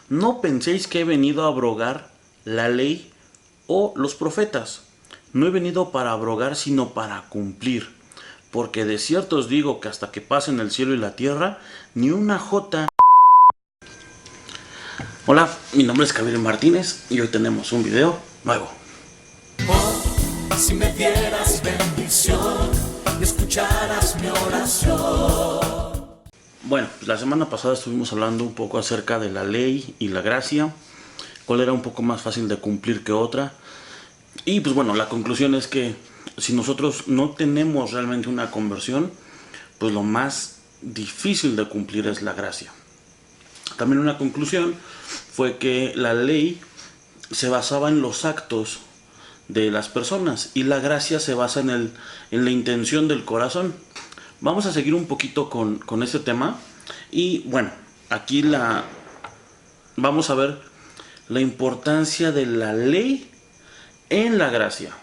no penséis que he venido a abrogar la ley o los profetas. No he venido para abrogar, sino para cumplir. Porque de cierto os digo que hasta que pasen el cielo y la tierra, ni una jota. Hola, mi nombre es Gabriel Martínez y hoy tenemos un video nuevo. Oh, si me dieras bendición y escucharas mi oración. Bueno, pues la semana pasada estuvimos hablando un poco acerca de la ley y la gracia, cuál era un poco más fácil de cumplir que otra. Y pues bueno, la conclusión es que si nosotros no tenemos realmente una conversión, pues lo más difícil de cumplir es la gracia. También una conclusión fue que la ley se basaba en los actos de las personas y la gracia se basa en la intención del corazón. Vamos a seguir un poquito con este tema y bueno, aquí vamos a ver la importancia de la ley en la gracia,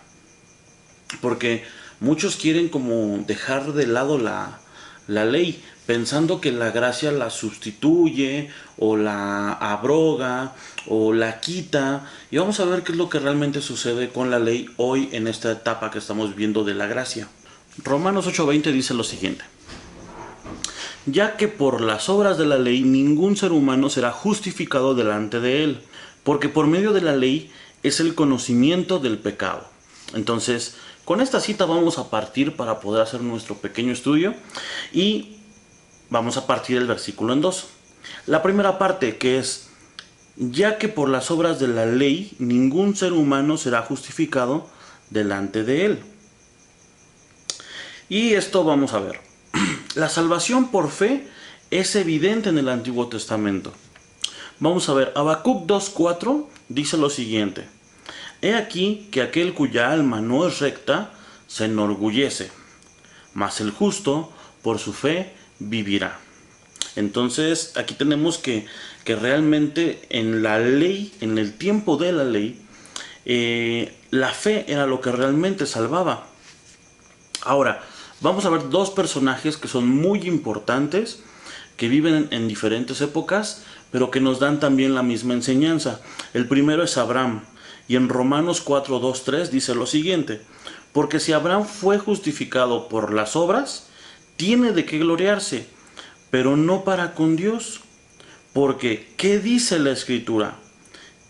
porque muchos quieren como dejar de lado la ley, pensando que la gracia la sustituye o la abroga o la quita. Y vamos a ver qué es lo que realmente sucede con la ley hoy en esta etapa que estamos viendo de la gracia. Romanos 8:20 dice lo siguiente: ya que por las obras de la ley ningún ser humano será justificado delante de él, porque por medio de la ley es el conocimiento del pecado. Entonces, con esta cita vamos a partir para poder hacer nuestro pequeño estudio y vamos a partir el versículo en dos. La primera parte, que es: ya que por las obras de la ley ningún ser humano será justificado delante de él. Y esto vamos a ver. La salvación por fe es evidente en el Antiguo Testamento. Vamos a ver, Habacuc 2:4 dice lo siguiente: he aquí que aquel cuya alma no es recta se enorgullece, mas el justo por su fe vivirá. Entonces aquí tenemos que realmente en la ley, en el tiempo de la ley, la fe era lo que realmente salvaba. Ahora, vamos a ver dos personajes que son muy importantes, que viven en diferentes épocas, pero que nos dan también la misma enseñanza. El primero es Abraham, y en Romanos 4:2-3 dice lo siguiente: porque si Abraham fue justificado por las obras, tiene de qué gloriarse, pero no para con Dios. Porque, ¿qué dice la Escritura?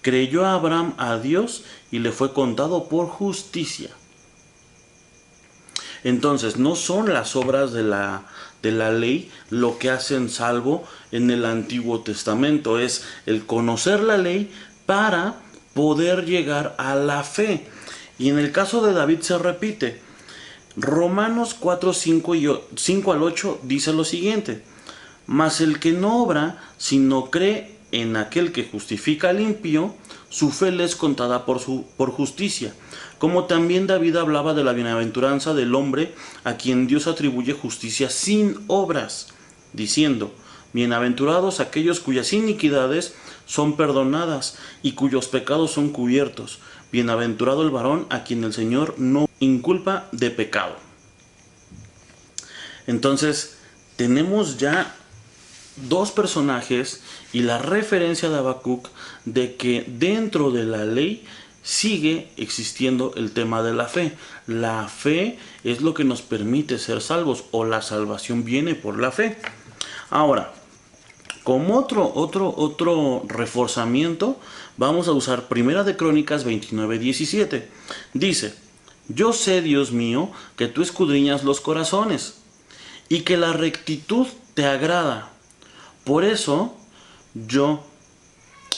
Creyó Abraham a Dios y le fue contado por justicia. Entonces, no son las obras de la ley lo que hacen salvo en el Antiguo Testamento. Es el conocer la ley para poder llegar a la fe. Y en el caso de David se repite. Romanos 4:5-8 dice lo siguiente: mas el que no obra, sino cree en aquel que justifica al impío, su fe le es contada por justicia. Como también David hablaba de la bienaventuranza del hombre a quien Dios atribuye justicia sin obras, diciendo: bienaventurados aquellos cuyas iniquidades son perdonadas y cuyos pecados son cubiertos. Bienaventurado el varón a quien el Señor no inculpa de pecado. Entonces, tenemos ya dos personajes y la referencia de Habacuc de que dentro de la ley sigue existiendo el tema de la fe. La fe es lo que nos permite ser salvos, o la salvación viene por la fe. Ahora, como otro reforzamiento, vamos a usar Primera de Crónicas 29:17. Dice: yo sé, Dios mío, que tú escudriñas los corazones y que la rectitud te agrada. Por eso, yo,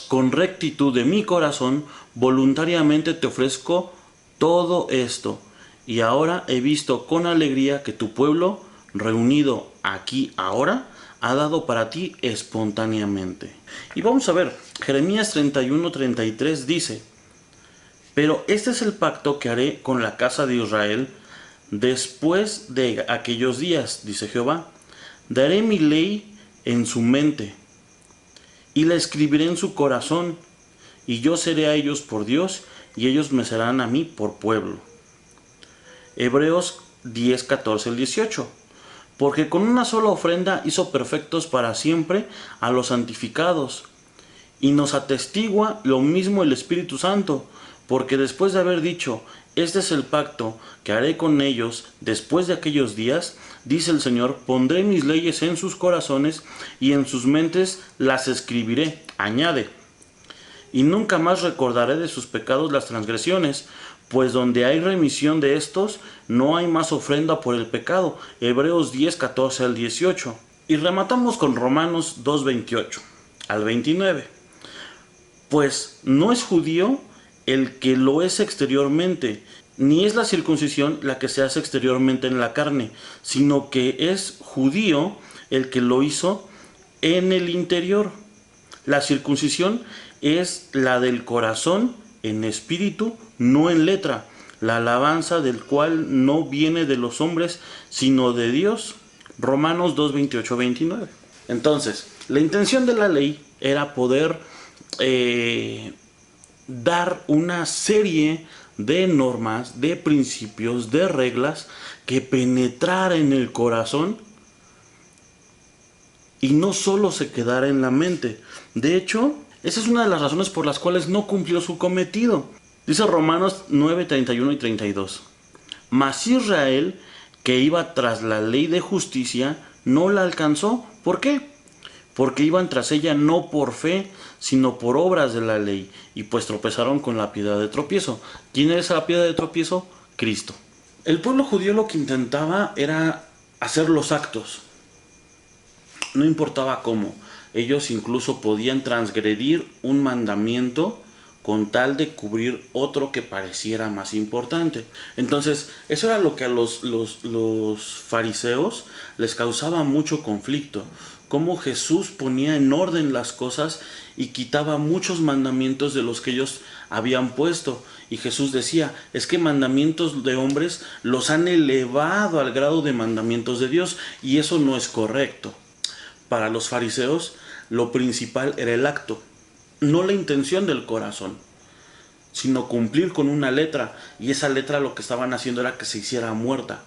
con rectitud de mi corazón, voluntariamente te ofrezco todo esto. Y ahora he visto con alegría que tu pueblo, reunido aquí ahora, ha dado para ti espontáneamente. Y vamos a ver, Jeremías 31:33 dice: pero este es el pacto que haré con la casa de Israel después de aquellos días, dice Jehová. Daré mi ley en su mente y la escribiré en su corazón, y yo seré a ellos por Dios y ellos me serán a mí por pueblo. Hebreos 10:14-18. Porque con una sola ofrenda hizo perfectos para siempre a los santificados, Y nos atestigua lo mismo el Espíritu Santo, porque después de haber dicho, este es el pacto que haré con ellos después de aquellos días, dice el Señor, pondré mis leyes en sus corazones y en sus mentes las escribiré. Añade, y nunca más recordaré de sus pecados las transgresiones, pues donde hay remisión de estos, no hay más ofrenda por el pecado. Hebreos 10, 14 al 18. Y rematamos con Romanos 2, 28 al 29. Pues no es judío el que lo es exteriormente, ni es la circuncisión la que se hace exteriormente en la carne, sino que es judío el que lo hizo en el interior. La circuncisión es la del corazón en espíritu, no en letra, la alabanza del cual no viene de los hombres, sino de Dios. Romanos 2, 28, 29. Entonces, la intención de la ley era poder dar una serie de normas, de principios, de reglas que penetrara en el corazón y no solo se quedara en la mente. De hecho, esa es una de las razones por las cuales no cumplió su cometido. Dice Romanos 9, 31 y 32. Mas Israel, que iba tras la ley de justicia, no la alcanzó. ¿Por qué? Porque iban tras ella no por fe, sino por obras de la ley, y pues tropezaron con la piedra de tropiezo. ¿Quién es la piedra de tropiezo? Cristo. El pueblo judío lo que intentaba era hacer los actos. No importaba cómo. Ellos incluso podían transgredir un mandamiento con tal de cubrir otro que pareciera más importante. Entonces, eso era lo que a los fariseos les causaba mucho conflicto. Cómo Jesús ponía en orden las cosas y quitaba muchos mandamientos de los que ellos habían puesto. Y Jesús decía, es que mandamientos de hombres los han elevado al grado de mandamientos de Dios, y eso no es correcto. Para los fariseos, lo principal era el acto, no la intención del corazón, sino cumplir con una letra, y esa letra lo que estaban haciendo era que se hiciera muerta.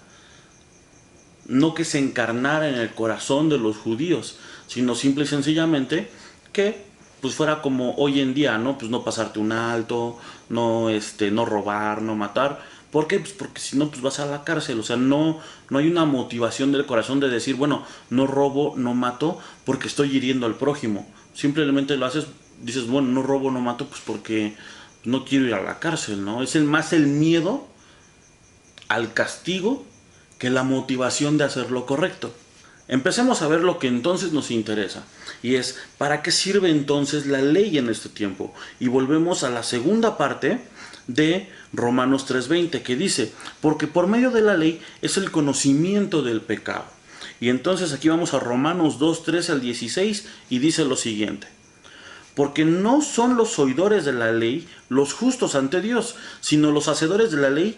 No que se encarnara en el corazón de los judíos, sino simple y sencillamente que pues fuera como hoy en día, ¿no? Pues no pasarte un alto, no robar, no matar. ¿Por qué? Pues porque si no, pues vas a la cárcel. O sea, no hay una motivación del corazón de decir, bueno, no robo, no mato porque estoy hiriendo al prójimo. Simplemente lo haces, dices, bueno, no robo, no mato pues porque no quiero ir a la cárcel, ¿no? Es más el miedo al castigo que la motivación de hacer lo correcto. Empecemos a ver lo que entonces nos interesa, y es ¿para qué sirve entonces la ley en este tiempo? Y volvemos a la segunda parte de Romanos 3:20, que dice, porque por medio de la ley es el conocimiento del pecado. Y entonces aquí vamos a Romanos 2:13 al 16, y dice lo siguiente: porque no son los oidores de la ley los justos ante Dios, sino los hacedores de la ley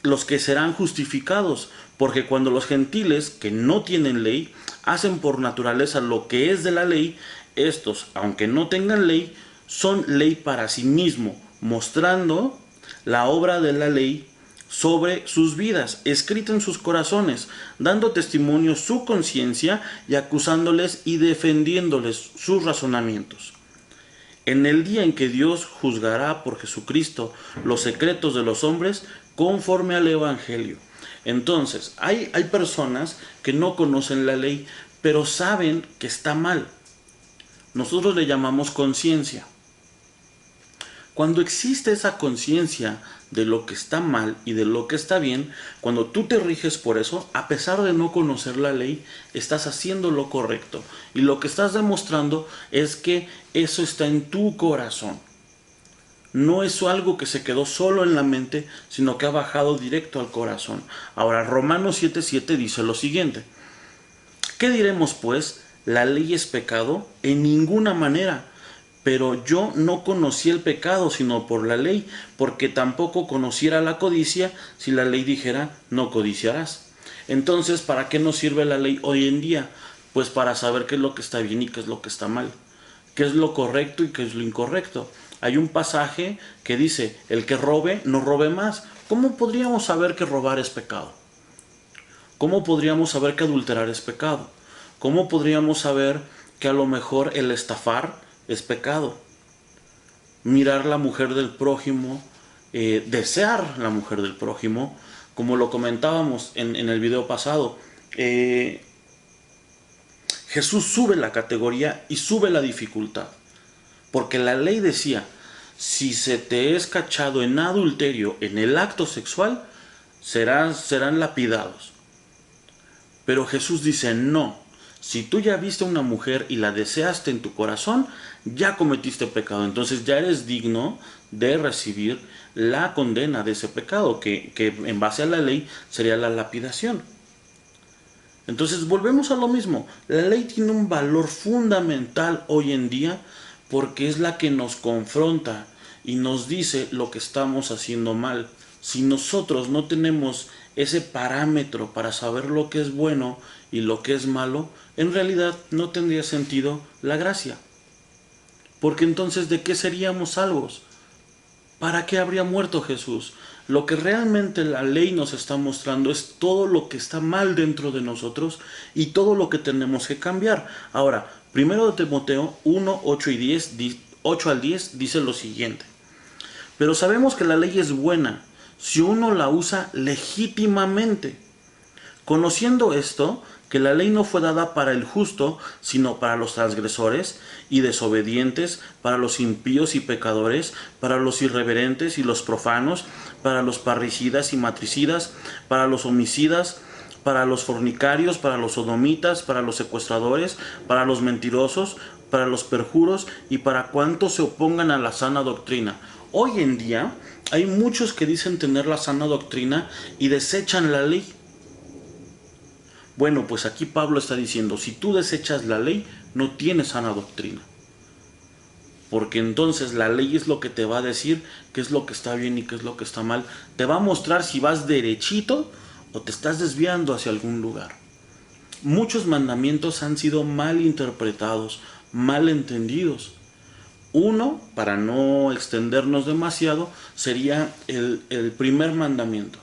los que serán justificados. Porque cuando los gentiles que no tienen ley hacen por naturaleza lo que es de la ley, estos, aunque no tengan ley, son ley para sí mismo, mostrando la obra de la ley sobre sus vidas, escrita en sus corazones, dando testimonio su conciencia y acusándoles y defendiéndoles sus razonamientos. En el día en que Dios juzgará por Jesucristo los secretos de los hombres conforme al Evangelio. Entonces, hay personas que no conocen la ley, pero saben que está mal. Nosotros le llamamos conciencia. Cuando existe esa conciencia de lo que está mal y de lo que está bien, cuando tú te riges por eso, a pesar de no conocer la ley, estás haciendo lo correcto. Y lo que estás demostrando es que eso está en tu corazón. No es algo que se quedó solo en la mente, sino que ha bajado directo al corazón. Ahora, Romanos 7:7 dice lo siguiente: ¿qué diremos pues? ¿La ley es pecado? En ninguna manera. Pero yo no conocí el pecado sino por la ley, porque tampoco conociera la codicia si la ley dijera no codiciarás. Entonces, ¿para qué nos sirve la ley hoy en día? Pues para saber qué es lo que está bien y qué es lo que está mal, qué es lo correcto y qué es lo incorrecto. Hay un pasaje que dice, el que robe, no robe más. ¿Cómo podríamos saber que robar es pecado? ¿Cómo podríamos saber que adulterar es pecado? ¿Cómo podríamos saber que a lo mejor el estafar es pecado? mirar la mujer del prójimo, desear la mujer del prójimo, como lo comentábamos en el video pasado. Jesús sube la categoría y sube la dificultad, porque la ley decía, si se te es cachado en adulterio en el acto sexual, serán lapidados. Pero Jesús dice, no, si tú ya viste a una mujer y la deseaste en tu corazón, ya cometiste pecado, entonces ya eres digno de recibir la condena de ese pecado, que en base a la ley sería la lapidación. Entonces volvemos a lo mismo, la ley tiene un valor fundamental hoy en día porque es la que nos confronta y nos dice lo que estamos haciendo mal. Si nosotros no tenemos ese parámetro para saber lo que es bueno y lo que es malo, en realidad no tendría sentido la gracia. Porque entonces, ¿de qué seríamos salvos? ¿Para qué habría muerto Jesús? Lo que realmente la ley nos está mostrando es todo lo que está mal dentro de nosotros y todo lo que tenemos que cambiar. Ahora, 1 Timoteo 1, 8 al 10 dice lo siguiente. Pero sabemos que la ley es buena si uno la usa legítimamente. Conociendo esto, que la ley no fue dada para el justo, sino para los transgresores y desobedientes, para los impíos y pecadores, para los irreverentes y los profanos, para los parricidas y matricidas, para los homicidas, para los fornicarios, para los sodomitas, para los secuestradores, para los mentirosos, para los perjuros y para cuantos se opongan a la sana doctrina. Hoy en día hay muchos que dicen tener la sana doctrina y desechan la ley. Bueno, pues aquí Pablo está diciendo, si tú desechas la ley, no tienes sana doctrina. Porque entonces la ley es lo que te va a decir qué es lo que está bien y qué es lo que está mal. Te va a mostrar si vas derechito o te estás desviando hacia algún lugar. Muchos mandamientos han sido mal interpretados, mal entendidos. Uno, para no extendernos demasiado, sería el primer mandamiento.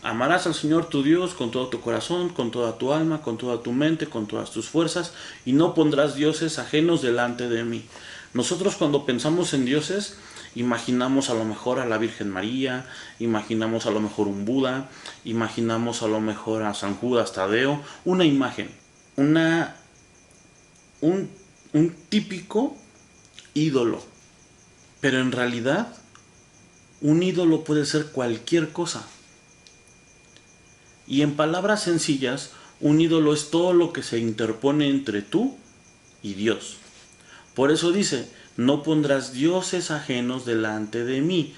Amarás al Señor tu Dios con todo tu corazón, con toda tu alma, con toda tu mente, con todas tus fuerzas, y no pondrás dioses ajenos delante de mí. Nosotros cuando pensamos en dioses, imaginamos a lo mejor a la Virgen María, imaginamos a lo mejor un Buda, imaginamos a lo mejor a San Judas Tadeo, una imagen, un típico ídolo. Pero en realidad, un ídolo puede ser cualquier cosa. Y en palabras sencillas, un ídolo es todo lo que se interpone entre tú y Dios. Por eso dice, no pondrás dioses ajenos delante de mí.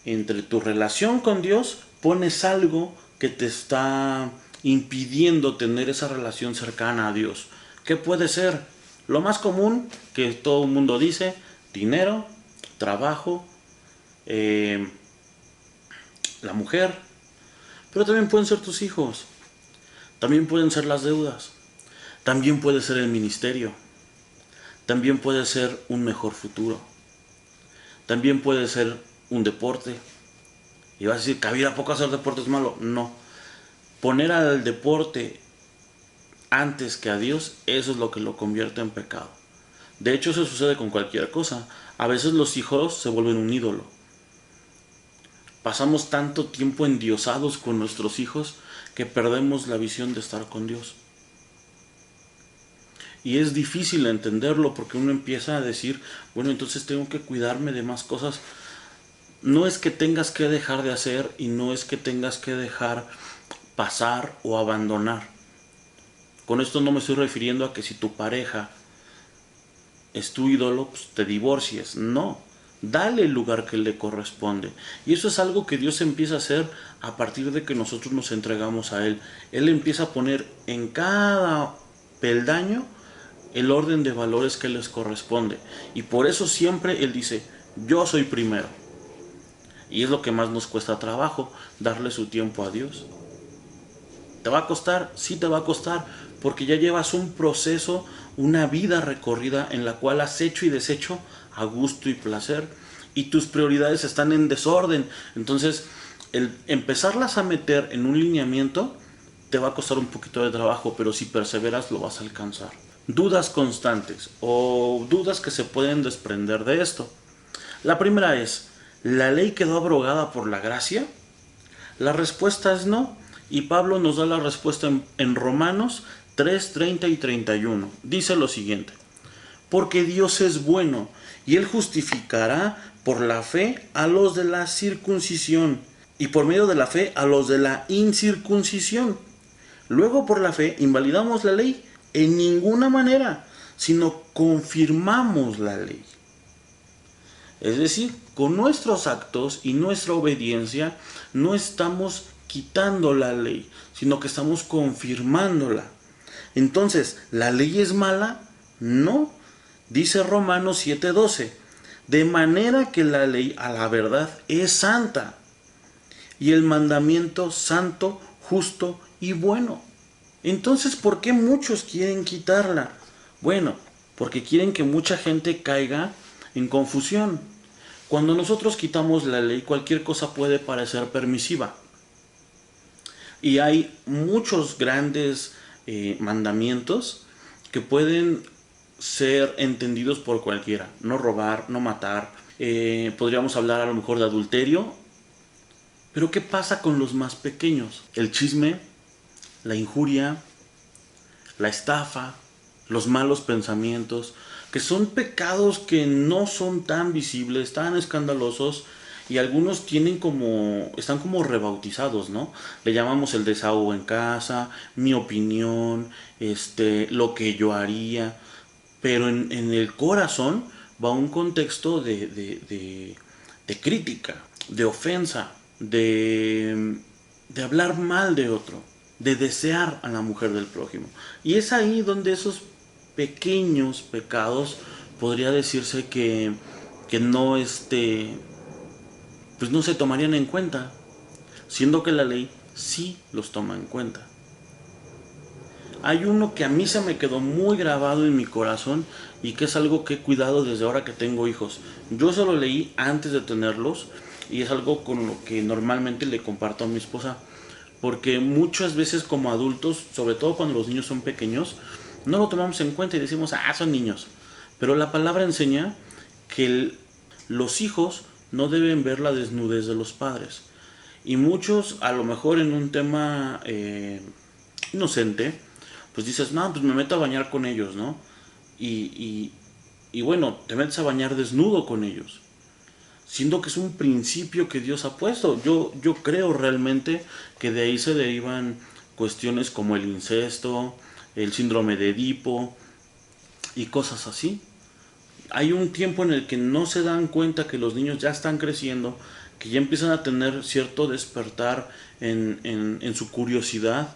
Entre tu relación con Dios, pones algo que te está impidiendo tener esa relación cercana a Dios. ¿Qué puede ser? Lo más común que todo el mundo dice, dinero, trabajo, la mujer. Pero también pueden ser tus hijos, también pueden ser las deudas, también puede ser el ministerio, también puede ser un mejor futuro, también puede ser un deporte. Y vas a decir, ¿que ¿a poco hacer deporte es malo? No. Poner al deporte antes que a Dios, eso es lo que lo convierte en pecado. De hecho, eso sucede con cualquier cosa. A veces los hijos se vuelven un ídolo. Pasamos tanto tiempo endiosados con nuestros hijos que perdemos la visión de estar con Dios. Y es difícil entenderlo porque uno empieza a decir, bueno, entonces tengo que cuidarme de más cosas. No es que tengas que dejar de hacer y no es que tengas que dejar pasar o abandonar. Con esto no me estoy refiriendo a que si tu pareja es tu ídolo, pues te divorcies. No. Dale el lugar que le corresponde. Y eso es algo que Dios empieza a hacer a partir de que nosotros nos entregamos a Él. Él empieza a poner en cada peldaño el orden de valores que les corresponde. Y por eso siempre Él dice, yo soy primero. Y es lo que más nos cuesta trabajo, darle su tiempo a Dios. ¿Te va a costar? Sí te va a costar, porque ya llevas un proceso, una vida recorrida en la cual has hecho y deshecho a gusto y placer, y tus prioridades están en desorden. Entonces, el empezarlas a meter en un lineamiento te va a costar un poquito de trabajo, pero si perseveras lo vas a alcanzar. dudas constantes o dudas que se pueden desprender de esto. La primera es, ¿la ley quedó abrogada por la gracia? La respuesta es no, y Pablo nos da la respuesta en Romanos 3, 30 y 31. Dice lo siguiente: porque Dios es bueno, y Él justificará por la fe a los de la circuncisión, y por medio de la fe a los de la incircuncisión. Luego por la fe invalidamos la ley en ninguna manera, sino confirmamos la ley. Es decir, con nuestros actos y nuestra obediencia no estamos quitando la ley, sino que estamos confirmándola. Entonces, ¿la ley es mala? No. Dice Romanos 7:12, de manera que la ley a la verdad es santa, y el mandamiento santo, justo y bueno. Entonces, ¿por qué muchos quieren quitarla? Bueno, porque quieren que mucha gente caiga en confusión. Cuando nosotros quitamos la ley, cualquier cosa puede parecer permisiva. Y hay muchos grandes mandamientos que pueden ser entendidos por cualquiera. No robar, no matar. Podríamos hablar a lo mejor de adulterio. Pero ¿qué pasa con los más pequeños? El chisme, la injuria, la estafa, los malos pensamientos, que son pecados que no son tan visibles, tan escandalosos, y algunos están como rebautizados, ¿no? Le llamamos el desahogo en casa, mi opinión, lo que yo haría, pero en el corazón va un contexto de crítica, de ofensa, de hablar mal de otro, de desear a la mujer del prójimo. Y es ahí donde esos pequeños pecados podría decirse que no pues no se tomarían en cuenta, siendo que la ley sí los toma en cuenta. Hay uno que a mí se me quedó muy grabado en mi corazón y que es algo que he cuidado desde ahora que tengo hijos. Yo se lo leí antes de tenerlos y es algo con lo que normalmente le comparto a mi esposa, porque muchas veces como adultos, sobre todo cuando los niños son pequeños, no lo tomamos en cuenta y decimos, son niños. Pero la palabra enseña que los hijos no deben ver la desnudez de los padres. Y muchos, a lo mejor en un tema inocente, pues dices, no, pues me meto a bañar con ellos, ¿no? Y bueno, te metes a bañar desnudo con ellos, siendo que es un principio que Dios ha puesto. Yo creo realmente que de ahí se derivan cuestiones como el incesto, el síndrome de Edipo y cosas así. Hay un tiempo en el que no se dan cuenta que los niños ya están creciendo, que ya empiezan a tener cierto despertar en su curiosidad,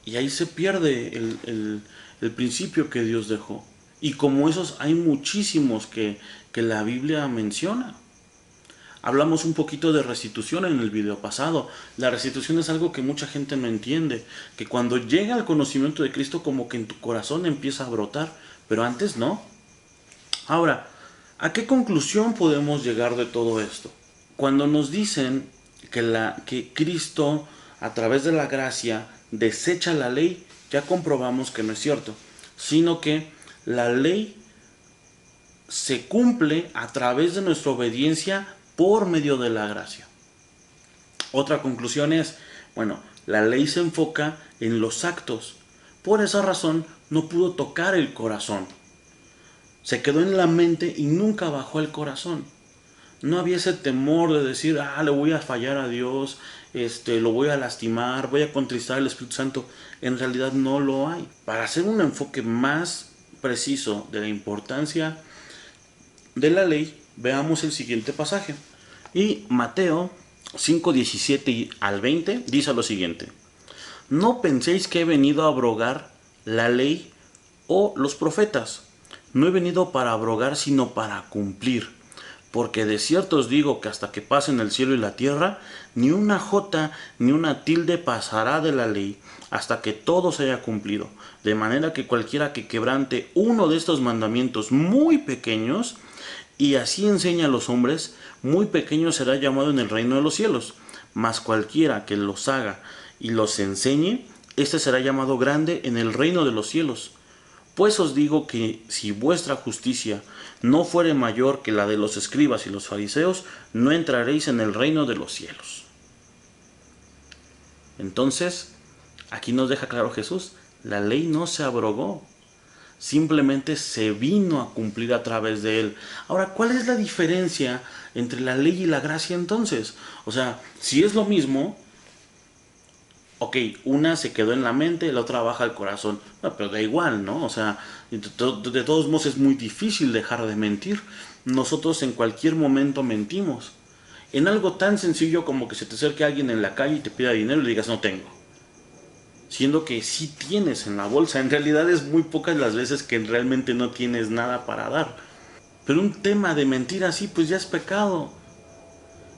y ahí se pierde el principio que Dios dejó. Y como esos hay muchísimos que la Biblia menciona. Hablamos un poquito de restitución en el video pasado. La restitución es algo que mucha gente no entiende, que cuando llega al conocimiento de Cristo como que en tu corazón empieza a brotar, pero antes no. Ahora, ¿a qué conclusión podemos llegar de todo esto? Cuando nos dicen que Cristo, a través de la gracia, desecha la ley, ya comprobamos que no es cierto, sino que la ley se cumple a través de nuestra obediencia por medio de la gracia. Otra conclusión es, la ley se enfoca en los actos. Por esa razón no pudo tocar el corazón. Se quedó en la mente y nunca bajó al corazón. No había ese temor de decir, le voy a fallar a Dios, lo voy a lastimar, voy a contristar al Espíritu Santo. En realidad no lo hay. Para hacer un enfoque más preciso de la importancia de la ley, veamos el siguiente pasaje. Y Mateo 5:17 al 20 dice lo siguiente: no penséis que he venido a abrogar la ley o los profetas. No he venido para abrogar, sino para cumplir. Porque de cierto os digo que hasta que pasen el cielo y la tierra, ni una jota ni una tilde pasará de la ley, hasta que todo se haya cumplido. De manera que cualquiera que quebrante uno de estos mandamientos muy pequeños, y así enseña a los hombres, muy pequeño será llamado en el reino de los cielos. Mas cualquiera que los haga y los enseñe, este será llamado grande en el reino de los cielos. Pues os digo que si vuestra justicia no fuere mayor que la de los escribas y los fariseos, no entraréis en el reino de los cielos. Entonces, aquí nos deja claro Jesús, la ley no se abrogó, simplemente se vino a cumplir a través de él. Ahora, ¿cuál es la diferencia entre la ley y la gracia entonces? O sea, si es lo mismo, ok, una se quedó en la mente, la otra baja al corazón. No, pero da igual, ¿no? O sea, de todos modos es muy difícil dejar de mentir. Nosotros en cualquier momento mentimos. En algo tan sencillo como que se te acerque alguien en la calle y te pida dinero y le digas no tengo. Siendo que sí tienes en la bolsa. En realidad es muy pocas las veces que realmente no tienes nada para dar. Pero un tema de mentir así pues ya es pecado.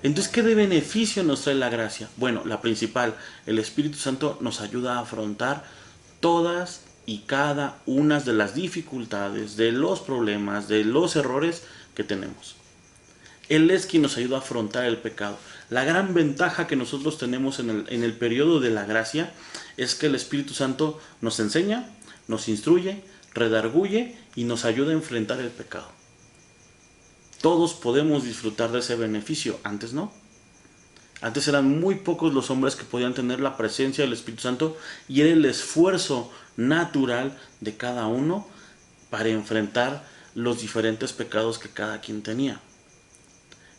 Entonces, ¿qué de beneficio nos trae la gracia? Bueno, la principal, el Espíritu Santo nos ayuda a afrontar todas y cada una de las dificultades, de los problemas, de los errores que tenemos. Él es quien nos ayuda a afrontar el pecado. La gran ventaja que nosotros tenemos en el periodo de la gracia es que el Espíritu Santo nos enseña, nos instruye, redarguye y nos ayuda a enfrentar el pecado. Todos podemos disfrutar de ese beneficio, antes no. Antes eran muy pocos los hombres que podían tener la presencia del Espíritu Santo y era el esfuerzo natural de cada uno para enfrentar los diferentes pecados que cada quien tenía.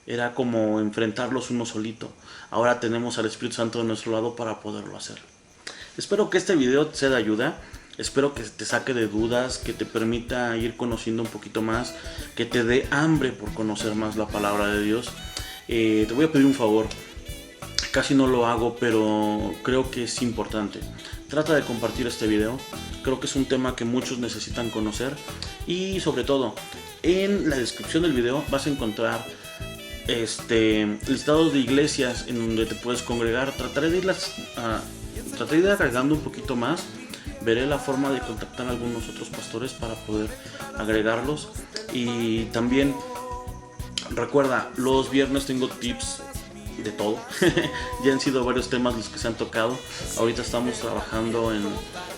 Era como enfrentarlos uno solito. Ahora tenemos al Espíritu Santo de nuestro lado para poderlo hacer. Espero que este video sea de ayuda. Espero que te saque de dudas, que te permita ir conociendo un poquito más, que te dé hambre por conocer más la palabra de Dios. Te voy a pedir un favor. Casi no lo hago, pero creo que es importante. Trata de compartir este video. Creo que es un tema que muchos necesitan conocer. Y sobre todo, en la descripción del video vas a encontrar listados de iglesias en donde te puedes congregar. Trataré de ir agregando un poquito más. Veré la forma de contactar a algunos otros pastores para poder agregarlos. Y también recuerda, los viernes tengo tips de todo. Ya han sido varios temas los que se han tocado. Ahorita estamos trabajando en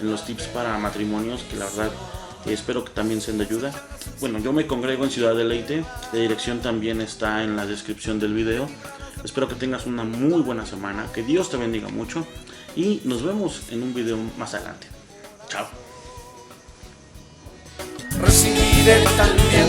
los tips para matrimonios, que la verdad espero que también sean de ayuda. Bueno, yo me congrego en Ciudad Deleite. La dirección también está en la descripción del video. Espero que tengas una muy buena semana. Que Dios te bendiga mucho. Y nos vemos en un video más adelante. Chao. Recibiré también